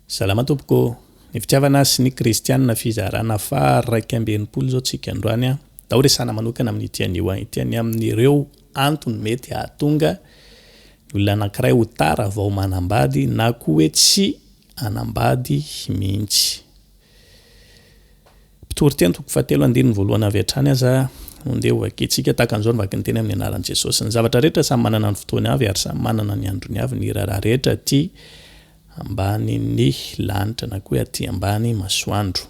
Salama tompoko. Ny fitiavana sy ny kristianina fizarana fa 280 zao tsika androany a. Da resana manokana amin'ny tian'io a. Tiany amin'ireo antony mety ahatonga ny olona anankiray ho tara vao manambady na koa hoe tsy anambady mihintsy. Pitory toko fahatelo andininy voalohany avy hatrany aza ondeha vakitsika takan'izao nivaky ny teny amin'ny anaran'i Jesosy. Ny zavatra rehetra samy manana ny fotoany avy ary samy manana ny androny avy. Ny raharaha rehetra aty ambany ny lanitra na koa aty ambany masoandro.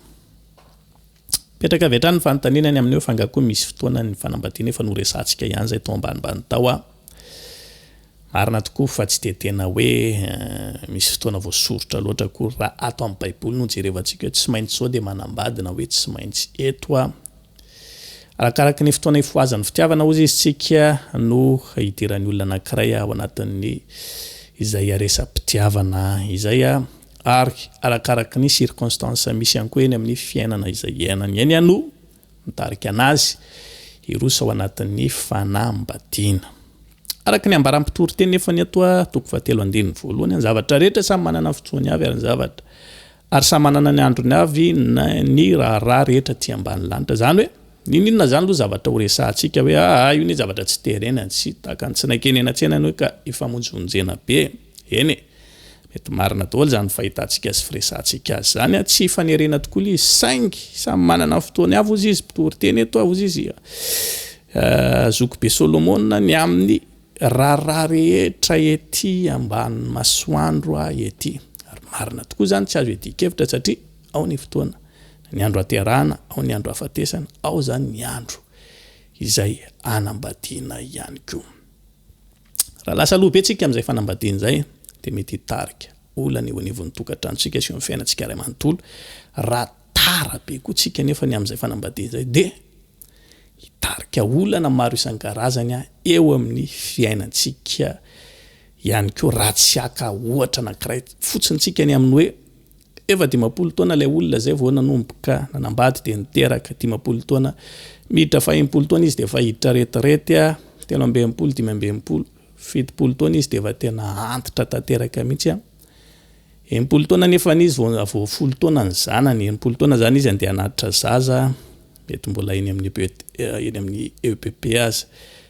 Petraka avy hatrany ny fanontanianany amin'ny hoe fangakoa misy fotoana ny fanambadiana efa noresantsika ihany zay tao ambanimbany tao a. Marina tokoa fa tsy de tena hoe misy fotoana voasorotra loatra koa raha ato amin'ny Baiboly no jerevantsika hoe tsy maintsy sao de manambady na hoe tsy maintsy eto a. Arakaraka ny fotoana ifoazan'ny fitiavana ozy izy tsika no hidiran'ny olona anankiray ao anatin'ny izay resam-pitiavana izay a, ary arakaraka ny circonstance misy ihany koa eny amin'ny fiainana izay iainany eny no mitarika anazy hirosa ao anatin'ny fanambadiana. Araka ny ambaram-pitory teny nefa ny ato a toko fahatelo andininy voalohany, ny zavatra rehetra samy manana ny fotoany avy ary ny zavatra ary samy manana ny androny avy ny raharaha rehetra ty ambany lanitra. Zany hoe ninona zany aloha zavatra ho resahantsika hoe io ny zavatra tsy terena tsy taka tsy nakeny an-tsena hoe ka ifamonjonjena be. Eny mety marina daholo zany fahitantsika sy firesantsika azy zany a, tsy fanerena tokoa izy saingy samy manana fotoany avy ozy izy. Pitory teny eto ozy izy zoko be Solomona ny amin'ny raharaha rehetra ety ambany masoandro ety. Ary marina tokoa zany tsy azo edikevitra satria ao ny fotoana ny andro aterahana, ao ny andro afatesana, ao zany ny andro izay anambadiana ihany koa. Raha lasa aloha be tsika amin'izay fanambadiana zay de mety hitarika olana eo anivon'ny tokantranontsika sy eo amin'ny fiainantsika iray manontolo. Raha tara be koa tsika nefa ny amin'izay fanambadiana zay de hitarika olana maro isan-karazany eo amin'ny fiainantsika ihany koa raha tsy aka ohatra anankiray fotsiny tsika ny amin'ny hoe efa 50 taona lay olona zay vao nanomboka nanambady de niteraka 50 taona, miditra 40 taona izy de efa hiditra retirety 30, 50, 70 taona izy de efa tena antitra tanteraka mihitsy a. 80 taona nefa izy vao 10 taona ny zanany, 80 taona zany izy andeha hanatitra zaza, mety mbola eny amin'ny EPP aza.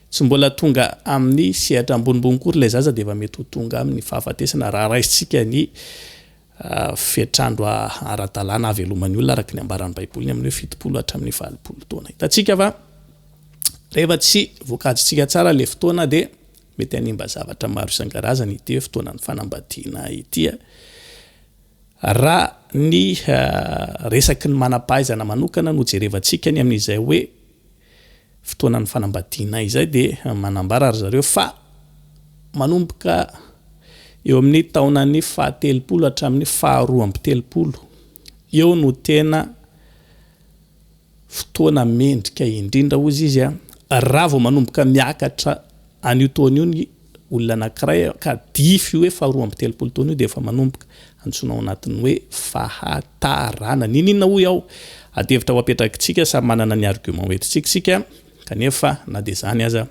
Tsy mbola tonga amin'ny sehatra ambonimbony kory lay zaza de efa mety ho tonga amin'ny fahafatesana raha raisitsika ny fetrandro ara-dalàna avelomany olona araka ny ambaran'ny Baiboly amin'ny 70 hatramin'ny 80 taona. Hitantsika fa rehefa tsy voakajitsika tsara le fotoana de mety hanimba zavatra maro isan-karazany ity fotoanan'ny fanambadiana ity. Raha ny resaky ny manam-pahaizana manokana no jerevantsika ny amin'izay hoe fotoanan'ny fanambadiana izay de manambara ry zareo fa manomboka eo amin'ny taonan'ny 70 hatramin'ny 230 eo no tena fotoana mendrika indrindra ozy izy raha vao manomboka miakatra an'io taona io ny olona anankiray ka dify hoe 230 taona io de efa manomboka antsona ao anatiny hoe fahatarana. Ninona hoy ao adevitra ho apetrakitsika samy manana ny argument hoentintsika kanefa na de zany aza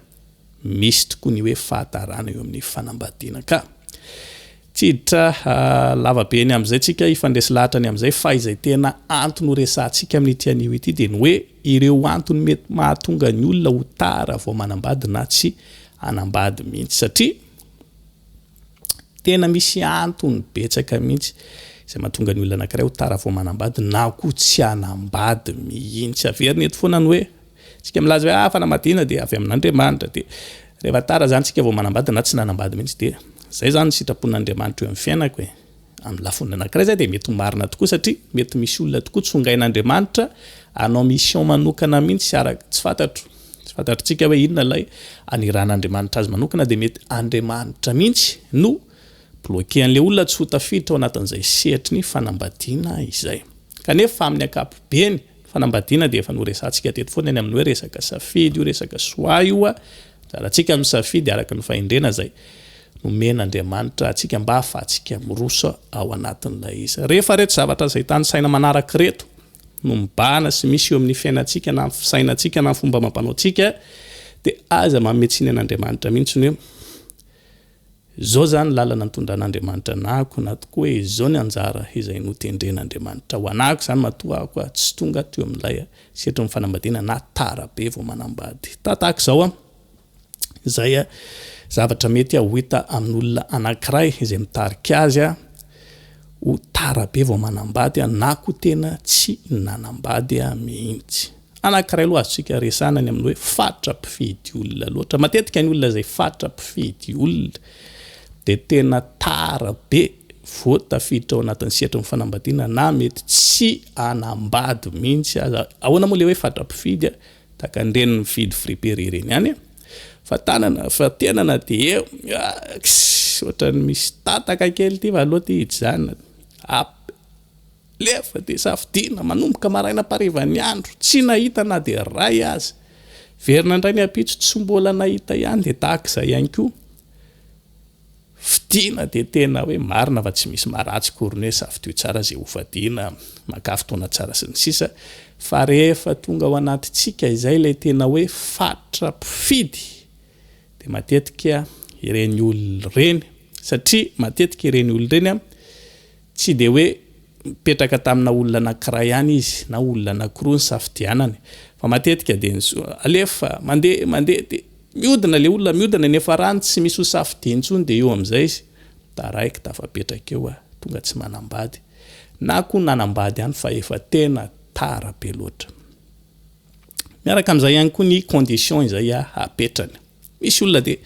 misy tokoa ny hoe fahatarana eo amin'ny fanambadiana ka tsy hiditra lavabe ny amin'izay tsika ifandresy lahatra ny amin'izay fa izay tena antony ho resantsika amin'ny tian'io ity de ny hoe ireo antony mety mahatonga ny olona ho tara vao manambady na tsy anambady mihitsy satria tena misy antony betsaka mihitsy izay mahatonga ny olona anankiray ho tara vao manambady na koa tsy anambady mihitsy. Averiny eto foana ny hoe tsika milaza hoe fanambadiana de avy amin'Andriamanitra de rehefa tara zany tsika vao manambady na tsy nanambady mihitsy de zay zany sitrapon'Andriamanitra eo amin'ny fiainako amin'ny lafiny anankiray zay de mety marina tokoa satria mety misy olona tokoa tsongain'Andriamanitra anao mission manokana mihitsy araka tsy fantatritsika hoe inona lay aniran'Andriamanitra azy manokana de mety Andriamanitra mihitsy no bloqué an'le olona tsy ho tafiditra ao anatin'izay sehatry ny fanambadiana izay. Kanefa amin'ny ankapobeny fanambadiana de efa noresantsika teto foana ny amin'ny hoe resaka safidy io, resaka soa io rahatsika misafidy araka ny fahendrena zay nomen'Andriamanitra atsika mba ahafahantsika mirosa ao anatin'ilay izy. Rehefa reto zavatra izay tany saina manaraka reto no mibahana sy misy eo amin'ny fiainantsika na fisainantsika na fomba amam-panaontsika de aza mametsiny an'Andriamanitra mihitsy hoe zao zany lalana nitondran'Andriamanitra anako na tokoa hoe zao ny anjara izay notendren'Andriamanitra ho anako zany matoa koa tsy tonga teo amin'ilay setry ny fanambadiana na tarabe vao manambady tahaka zao izay zavatra mety ho hita amin'olona anankiray izay mitarika azy ho tarabe vao manambady na koa tena tsy nanambady mihintsy. Anankiray aloha azontsika resana ny amin'ny hoe fatra mpifidy olona loatra. Matetika ny olona izay fatra mpifidy olona dia tena tarabe vao tafiditra ao anatin'ny setry ny fanambadiana na mety tsy anambady mihitsy aza. Ahoana moa le hoe fatra mpifidy tahaka an'ireny mifidy fripéry ireny ihany fa tenana dia ohatrany misy tataka kely ty va loha ty hijanona lefa dia safidiana manomboka maraina parivany andro tsy nahita na dia ray azy verina indray ny apitso tsy mbola nahita ihany dia tahaka izay ihany koa fidiana dia tena hoe marina fa tsy misy maratsy kory hoe safidio tsara izay ho fadiana maka fotoana tsara sy ny sisa fa rehefa tonga ao anatitsika izay ilay tena hoe fatra mpifidy dia matetika ireny olona ireny satria matetika ireny olona ireny tsy dia hoe mipetraka tamina olona anankiray ihany izy na olona anankiroa ny safidianany fa matetika dia alefa mandeha dia miodina le olona miodina nefa rany tsy misy ho safidia intsony dia eo amin'izay izy taraiky tafapetraka eo tonga tsy manambady na koa nanambady ihany fa efa tena tara be loatra. Miaraka amin'izay ihany koa ny condition izay hapetrany. Misy olona dia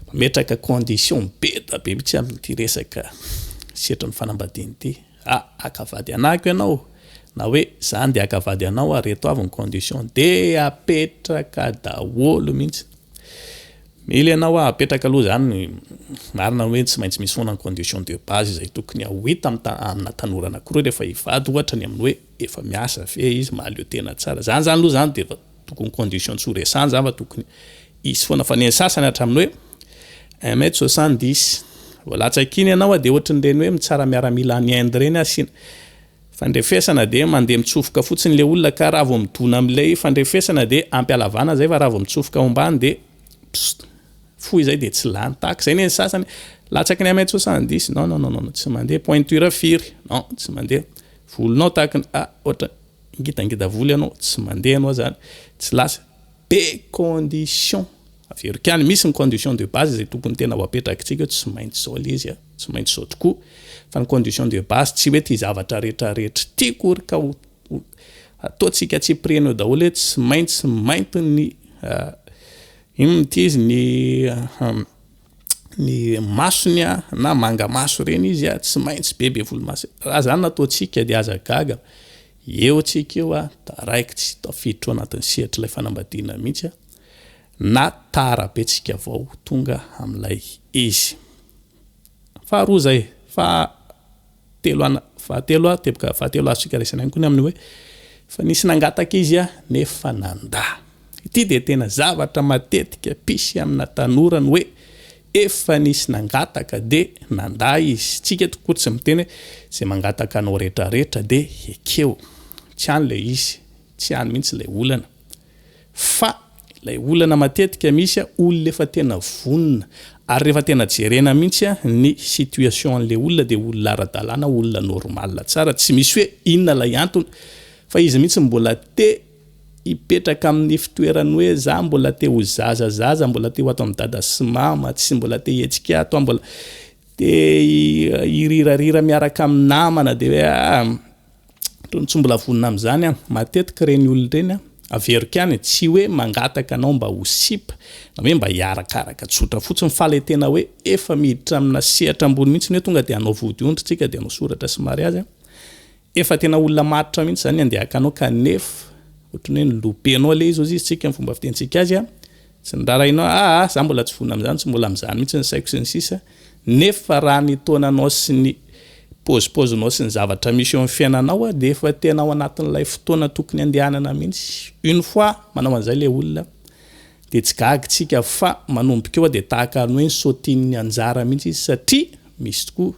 mametraka condition beta be mitsy amin'ity resaka setry ny fanambadiany ity. Akavady anako ianao na hoe zany dia akavady anao reto avy ny condition dia apetraka daholo mihitsy. Mila ianao apetraka aloha zany marina hoe tsy maintsy misy foana ny condition de base izay tokony ho hita amina tanora anankiroa rehefa hivady ohatra ny amin'ny hoe efa miasa fe izy mahaleo tena tsara. Zany aloha zany dia tokony condition tsy ho resany zany fa tokony isy foana fa ny sasany hatramin'ny hoe 1m70 voalatsakiny ianao dia ohatran'ireny hoe mitsara miaramila ny Inde ireny asina fandrefesana dia mandeha mitsofoka fotsiny le olona ka raha vao midona amin'ilay fandrefesana dia ampialavana zay fa raha vao mitsofoka ao ambany dia foy izay dia tsy lany tahaka izay ny sasany latsaky ny 1m70 non tsy mandeha pointure firy non tsy mandeha volonao tahaka ohatra ngitangita volo ianao tsy mandeha ianao zany tsy lasa be condition averikany misy ny condition de base izay tokony tena ho apetrakantsika tsy maintsy zao le izy tsy maintsy zao tokoa fa ny condition de base tsy hoe ty zavatra rehetrarehetra ty kory ka ataontsika tsy preno daholo hoe tsy maintsy mainty ny izy ny masony na manga maso reny izy tsy maintsy bebe volomaso raha zany nataontsika dia aza gaga eo tsika eo taraiky tsy tafiditra anatin'ny sehatra ilay fanambadiana mihitsy na tarabe tsika vao tonga amin'ilay izy. Faharoa zay fahatelo azontsika resana ihany koa ny amin'ny hoe fa nisy nangataka izy nefa nanda. Ity dia tena zavatra matetika pisy amina tanora ny hoe efa nisy nangataka dia nanda izy. Tsika tokoa tsy miteny izay mangataka anao rehetrarehetra dia ekeo tsy any ilay izy tsy any mihitsy ilay olana fa ilay olana matetika misy olona efa tena vonona ary rehefa tena jerena mihitsy ny situation an'ilay olona dia olona ara-dalàna olona normal tsara tsy misy hoe inona ilay antony fa izy mihitsy mbola te hipetraka amin'ny fitoerany hoe za mbola te ho zazazaza mbola te ho ato amin'ny dada sy mama tsy mbola te hetsika ato mbola te hirirarira miaraka amin'ny namana dia hoe tsy mbola vonona amin'izany matetika ireny olona ireny averika any tsy hoe mangataka anao mba ho sipa na hoe mba hiarakaraka tsotra fotsiny fa le tena hoe efa miditra amina sehatra ambony mihitsy hoe tonga dia anao vody-ondry tsika dia anao soratra sy mariazy efa tena olona maritra mihitsy zany andeaka anao kanefa ohatrany hoe nilopenao le izy ozy tsika ny fomba fitentsika azy tsy nirarainao za mbola tsy vonona amin'izany tsy mbola amin'izany mihitsy ny saiko sy ny sisa nefa raha ny taonanao sy ny pôzipozinao sy ny zavatra misy eo amin'ny fiainanao dia efa tena ao anatin'ilay fotoana tokony andehanana mihitsy une fois manao an'izay le olona dia tsy gaga tsika fa manomboka eo dia tahaka ny hoe sautian'ny anjara mihitsy izy satria misy tokoa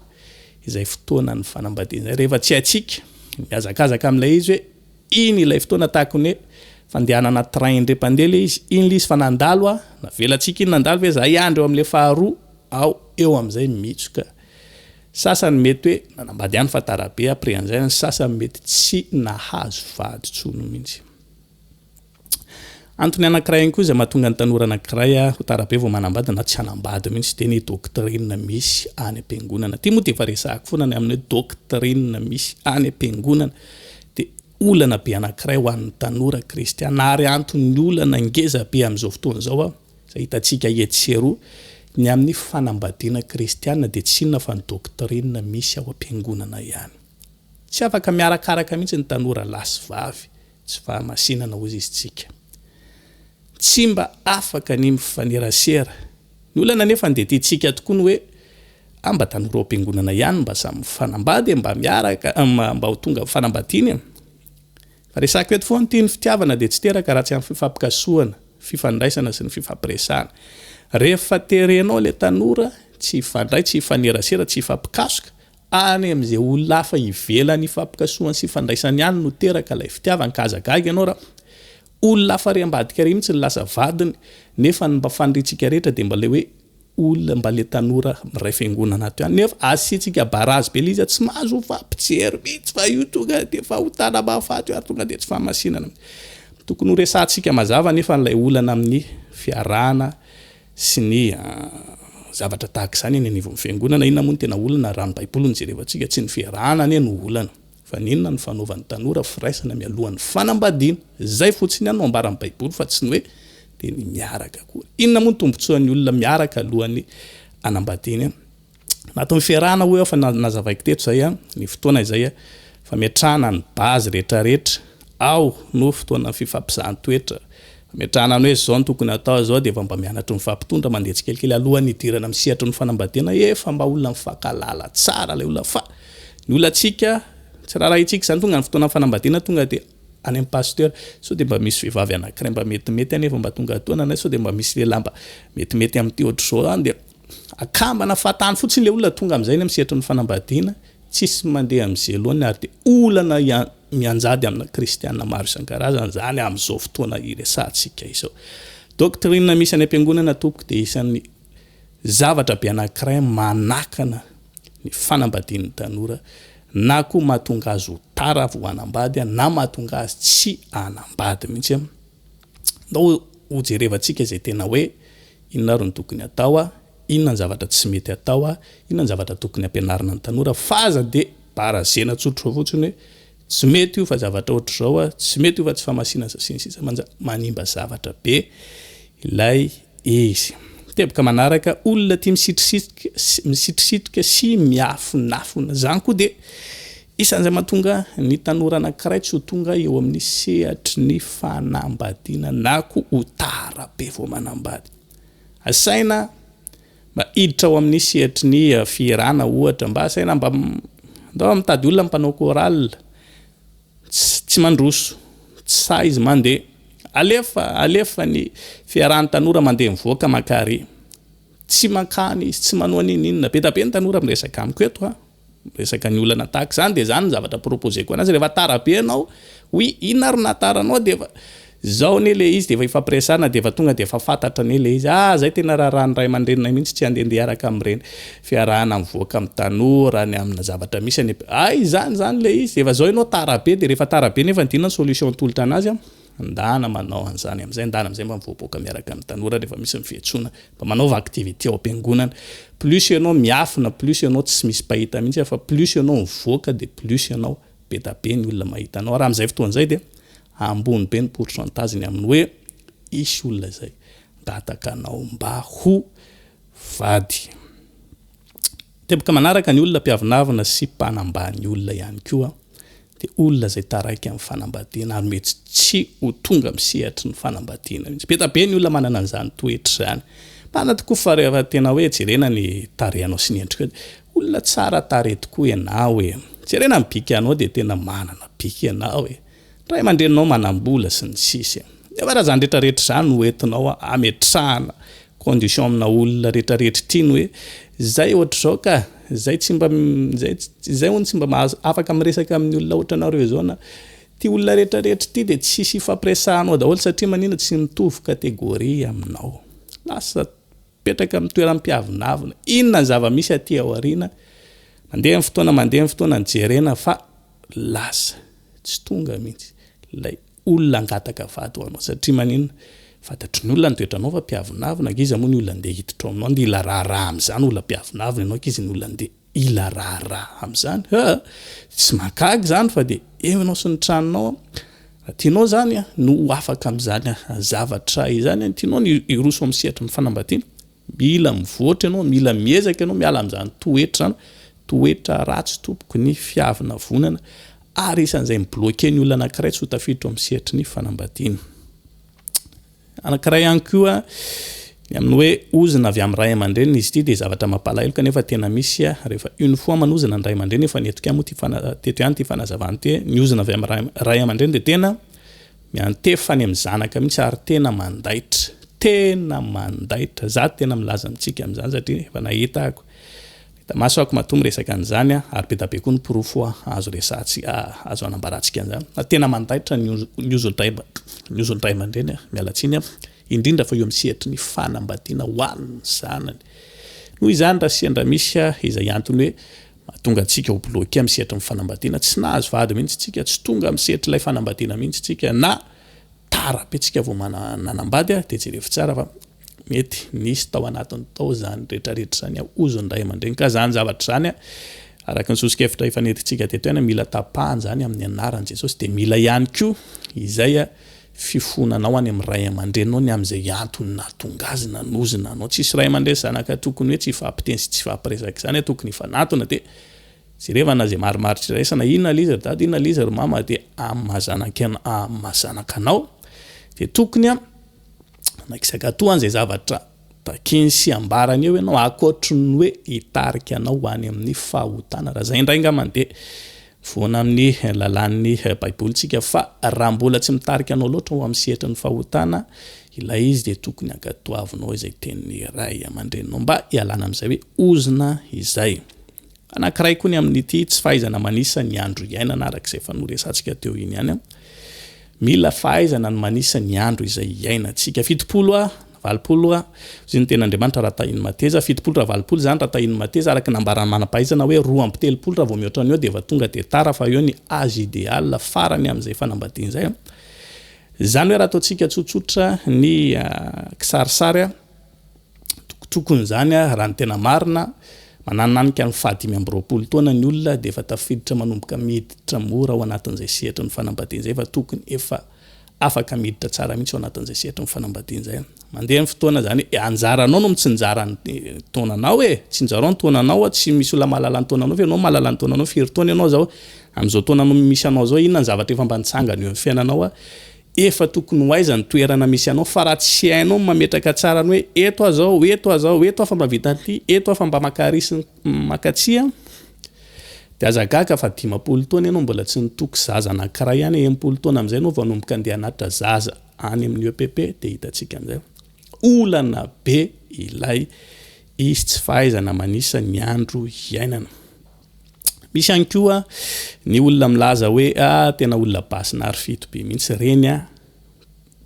izay fotoana ny fanambadiana izay rehefa tsy hatsika miazakazaka amin'ilay izy hoe iny ilay fotoana tahaka ny hoe fandehanana train indrem-pandeha le izy iny le izy fa nandalo navelantsika iny nandalo hoe za iandro eo amin'ilay faharoa ao eo amin'izay mitsoka sasany mety hoe manambady ihany fa tarabe après an'izay ny sasany mety tsy nahazo vady tsono mihitsy. Antony anankiray ihany koa izay mahatonga ny tanora anankiray ho tarabe vao manambady na tsy hanambady mihitsy dia ny doctrine misy any am-piangonana. Ty moa dia efa resahako foana ny amin'ny hoe doctrine misy any am-piangonana dia olana be anankiray ho an'ny tanora kristiana ary anton'ny olana ngeza be amin'izao fotoana izao izay hitantsika etsero ny amin'ny fanambadiana kristiana dia tsy inona fa ny doctrine misy ao am-piangonana ihany. Tsy afaka miarakaraka mihitsy ny tanora lasy vavy tsy fahamasinana hozy izy tsika. Tsy mba afaka ny mifanerasera. Ny olana nefa dia tiantsika tokoa ny hoe mba tanora ao am-piangonana ihany mba samy mifanambady mba miaraka mba ho tonga fanambadiana. Fa resaka eto foana ty ny fitiavana dia tsy teraka raha tsy amin'ny fifampikasoana, fifandraisana sy ny fifampiresahana. Rehefa terenao le tanora tsy ifandray, tsy ifanerasera, tsy ifampikasoka any amin'izay olona hafa ivelany ifampikasoana sy ifandraisana ihany no teraka ilay fitiavana ka azagaga ianao raha olona hafa ry ambadika ry mihitsy ny lasa vadiny nefa ny mba faniritsika rehetra dia mba le hoe olona mba le tanora miray fiangonana ato ihany nefa asiantsika barazy be ilay izy tsy mahazo fampijery mihitsy fa io tonga dia efa hotana mahafaty io ary tonga dia tsy fahamasinana. Tokony ho resahantsika mazava nefa n'ilay olana amin'ny fiarahana sy ny zavatra tahaka izany eny anivon'ny fiangonana. Inona moa ny tena olana raha ny baiboly no jerevantsika tsy ny fiarahana anie no olana fa ninona ny fanaovan'ny tanora firaisana mialohan'ny fanambadiana. Zay fotsiny ihany no ambaran'ny baiboly fa tsy ny hoe dia ny miaraka koa. Inona moa ny tombotsoan'ny olona miaraka alohan'ny anambadiana. Natao fiarahana hoe fa nazavaiko teto zay ny fotoana izay fa miatrahana ny bazy rehetrarehetra ao no fotoana fifampizahan-toetra. Miatrahana ny hoe zao ny tokony atao zao dia efa mba mianatra ny fampitondra mandeha tsikelikely alohan'ny hidirana amin'ny sehatra ny fanambadiana efa mba olona mifankalala tsara ilay olona fa ny olantsika tsy raha itsika izany tonga ny fotoana fanambadiana tonga dia any amin'ny pasteur so dia mba misy vehivavy anankiray mba metimety anefa mba tonga atoana so dia mba misy lehilahy mba metimety amin'ity ohatr'izao any dia akambana fatany fotsiny ilay olona tonga amin'izay ny amin'ny sehatra ny fanambadiana tsisy mandeha amin'izay alohan'ny ary dia olana mianjady amina kristiana maro isan-karazany zany amin'izao fotoana iresahantsika izao. Doctrine misy any am-piangonana tompoko dia isan'ny zavatra be anankiray manakana ny fanambadian'ny tanora na koa mahatonga azy ho tara vao hanambady na mahatonga azy tsy hanambady mihitsy. Ndao ho jerevantsika izay tena hoe inona ro ny tokony atao inona ny zavatra tsy mety atao inona ny zavatra tokony ampianarina ny tanora fa aza dia barazena tsotra fotsiny hoe tsy mety io fa zavatra ohatr'izao tsy mety io fa tsy fahamasinana sisa manimba zavatra be ilay izy. Teboka manaraka olona tia misitrisitrika sy miafinafina zany koa dia isan'izay mahatonga ny tanora anankiray tsy ho tonga eo amin'ny sehatry ny fanambadiana na koa ho tara be vao manambady. Asaina mba hiditra ao amin'ny sehatry ny fiarahana ohatra mba asaina mba ndao mitady olona mpanao choral tsy mandroso tsy sa izy mandeha alefa ny fiarahan'ny tanora mandeha mivoaka makary tsy mankany izy tsy manao ninina be da be ny tanora miresaka amiko eto miresaka ny olana tahaka izany dia zany ny zavatra proposeko anazy rehefa tara be ianao hoy inona ry nataranao dia efa zao ane le izy dia efa ifampiresahana dia efa tonga dia efa fantatra ane le izy zay tena raharahany ray aman-drenina mihitsy tsy handeha araka amin'ireny fiarahana mivoaka amin'ny tanora ny amina zavatra misy any zany le izy efa zao ianao tara be dia rehefa tara be nefa ndinona ny solution tolotra anazy ndana manao an'izany amin'izay ndana amin'izay mba mivoaboaka miaraka amin'ny tanora rehefa misy mifihantsoana mba manaova activité ao am-piangonana. Plus ianao miafina plus ianao tsy misy pahita mihitsy fa plus ianao mivoaka dia plus ianao be da be ny olona mahita anao raha amin'izay fotoan'izay dia ambony be ny pourcentageny amin'ny hoe isy olona zay gataka anao mba ho vady. Teboka manaraka ny olona mpiavinavina sy mpanambany olona ihany koa dia olona zay taraiky amin'ny fanambadiana ary mety tsy ho tonga amin'ny sehatry ny fanambadiana mihitsy. Be da be ny olona manana an'izany toetra zany. Pana tokoa fa rehefa tena hoe jerena ny tarehanao sy ny endrika olona tsara tare tokoa ianao jerena ny bika anao dia tena manana bika ianao ray aman-drenao manambola sy ny sisa. Efa raha zany rehetrarehetra zany no entinao ametrahana condition amina olona rehetrarehetra ity ny hoe zay ohatr'izao ka zay tsy mba zay hono tsy mba mahazo afaka miresaka amin'ny olona ohatra anareo zao na ty olona rehetrarehetra ity dia tsisy fampiresahanao daholo satria manina tsy mitovy kategoria aminao. Lasa mipetraka amin'ny toeram-piavinavina inona ny zava-misy aty aoriana mandeha amin'ny fotoana ny jerena fa lasa tsy tonga mihitsy ilay olona angataka vady ho anao satria maninona fantatry ny olona ny toetranao fa mpiavinavina iza moa ny olona andeha hiditra aminao andeha ila raharaha amin'izany olona mpiavinavina ianao izy ny olona andeha ila raharaha amin'izany tsy makagy zany fa dia eo ianao sy ny tranonao raha tianao zany no afaka amin'izany zavatra izany tianao ny iroso amin'ny sehatra ny fanambadiana mila mivoatra ianao mila miezaka ianao miala amin'izany toetra zany toetra ratsy tompoko ny fiavina vonana ary isan'izay mibloke ny olona anankiray tsy ho tafiditra amin'ny sehatry ny fanambadiana anankiray ihany koa ny amin'ny hoe ozina avy amin'ny ray aman-dreny izy ity dia zavatra mampalahelo kanefa tena misy rehefa une fois manozina ny ray aman-dreny efa netiko moa teto ihany ty fanazavany ty ny ozina avy amin'ny ray aman-dreny dia tena miantefany amin'ny zanaka mihitsy ary tena mandaitra za tena milaza amintsika amin'izany satria efa nahitako maso ako matombo resaka an'izany ary be dabe koa ny porofo azo resantsika azo anambarantsika an'izany tena mandaitra ny ozon-dray aman-dreny mialatsiny indrindra fa eo amin'ny sehatry ny fanambadiana ho an'ny zanany noho izany raha sendra misy izay antony hoe mahatonga antsika ho bloke amin'ny sehatry ny fanambadiana tsy nahazo vady mihitsy tsika tsy tonga amin'ny sehatry ilay fanambadiana mihitsy tsika na tarabe tsika vao manambady dia jerevo tsara fa mety nisy tao anatiny tao zany rehetrarehetra zany ozon-dray aman-dreny ka zany zavatra zany araka ny sosokefitra efa nentintsika teto ihany mila tapahany zany amin'ny anaran'i Jesosy dia mila ihany koa izay fifonanao any amin'ny ray aman-drenao ny amin'izay antony nahatonga azy nanozina anao tsisy ray aman-dreny zanaka tokony hoe tsy fampiteny sy tsy fampiresaka zany tokony ifanatona dia jerevana zay marimaritra iraisana inona liza ry dady inona liza ry mama dia amazanakanao dia tokony nakisakatohan zay zavatra takiny sy ambarany eo ianao akoatry ny hoe hitarika anao ho any amin'ny fahotana raha zay indray ngamany dia voana amin'ny lalan'ny baibolitsika fa raha mbola tsy mitarika anao loatra ho amin'ny sehatra ny fahotana ilay izy dia tokony ankatoavinao izay tenin'ny ray aman-drenao mba hialana amin'izay hoe ozina izay anankiray koa ny amin'ity tsy fahaizana manisa ny andro iainana arak'izay fa noresantsika teo iny ihany mila fahaizana ny manisa ny andro izay iainantsika 70 valopolo izy ny ten'Andriamanitra raha tahiny mateza 70 raha valopolo zany raha tahiny mateza araka nambarany manam-pahaizana hoe 2 raha vao mihoatra an'io dia efa tonga dia tara fa eo ny âge idéal farany amin'izay fanambadiana izay zany hoe raha ataontsika tsotsotra ny kisarisary tokony zany raha ny tena marina manananika ny fahadimy amby 20 taona ny olona dia efa tafiditra manomboka miditra mora ao anatin'izay sehatra ny fanambadiana izay fa tokony efa afaka miditra tsara mihitsy ao anatin'izay sehatra ny fanambadiana izay mandeha amin'ny fotoana zany anjaranao no mitsinjara ny taonanao tsy njarao ny taonanao tsy misy olona mahalala ny taonanao fa ianao mahalala ny taonanao firy taona ianao zao amin'izao taonanao misy anao zao inona ny zavatra efa mba nitsangana eo amin'ny fiainanao efa tokony ho aiza ny toerana misy anao fa raha tsy hainao mametraka tsara ny hoe eto afa mba vita ty eto afa mba makarisy makatsia dia azagaga fa 50 taona ianao mbola tsy nitoky zaza anankiray ihany 80 taona amin'izay anao vao nomboka andeha hanatra zaza any amin'ny EPP dia hitantsika amin'izay olana be ilay izy tsy fahaizana manisa ny andro iainana misy ihany koa ny olona milaza hoe tena olona basinary fito be mihitsy reny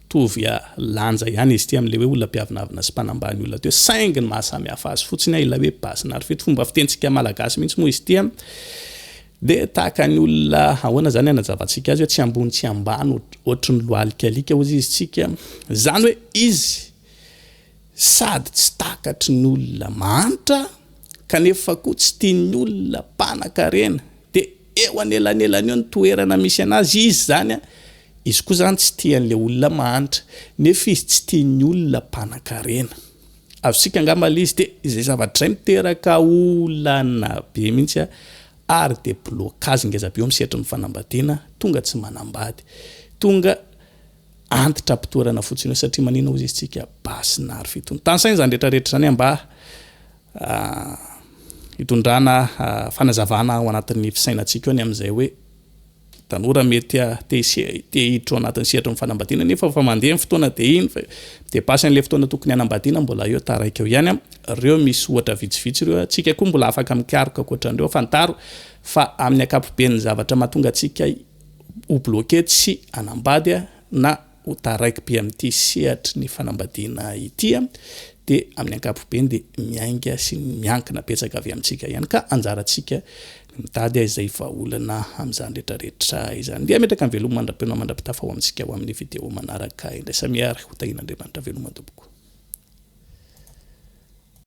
tovy lanja ihany izy ty amin'ilay hoe olona mpiavinavina sy mpanambany olona teo saingy ny mahasamy hafa azy fotsiny ilay hoe basinary fito fomba fitentsika malagasy mihitsy moa izy ty dia tahaka ny olona ahoana zany anajavantsika azy hoe tsy ambony tsy ambany ohatry ny loalikalika ozy izy tsika zany hoe izy sady tsy takatry ny olona manitra kanefa koa tsy tian'ny olona mpanan-karena dia eo anelanelany eo ny toerana misy anazy izy zany izy koa zany tsy tian'ilay olona manitra nefa izy tsy tian'ny olona mpanan-karena azosika angambala izy dia izay zavatra miteraka olana be mihitsy ary dia blokazy ngezabe eo amin'ny sehatra ny fanambadiana tonga tsy manambady tonga antitra mpitoerana fotsiny hoe satria manina ozy izy tsika basinary fitony tansainy zany rehetrarehetra zany mba hitondrana fanazavana ao anatin'ny fisainantsika eo ny amin'izay hoe tanora mety te hiditra ao anatin'ny sehatra ny fanambadiana nefa fa mandeha ny fotoana dia iny dia pasan'ilay fotoana tokony hanambadiana mbola eo taraika eo ihany ireo misy ohatra vitsivitsy ireo tsika koa mbola afaka mikaroka akoatran'ireo fantaro fa amin'ny akapoben'ny zavatra mahatonga atsika ho bloke tsy hanambady na ho taraiky be amin'ity sehatry ny fanambadiana ity dia amin'ny ankapobeny dia miainga sy miankina petsaka avy amintsika ihany ka anjarantsika mitady izay vaolana amin'izany rehetrarehetra izany dia metraka amin'ny veloma mandra-peno mandra-pitafa ho amintsika ho amin'ny video manaraka indraisa miary ho tahin'Andriamanitra veloma tompoko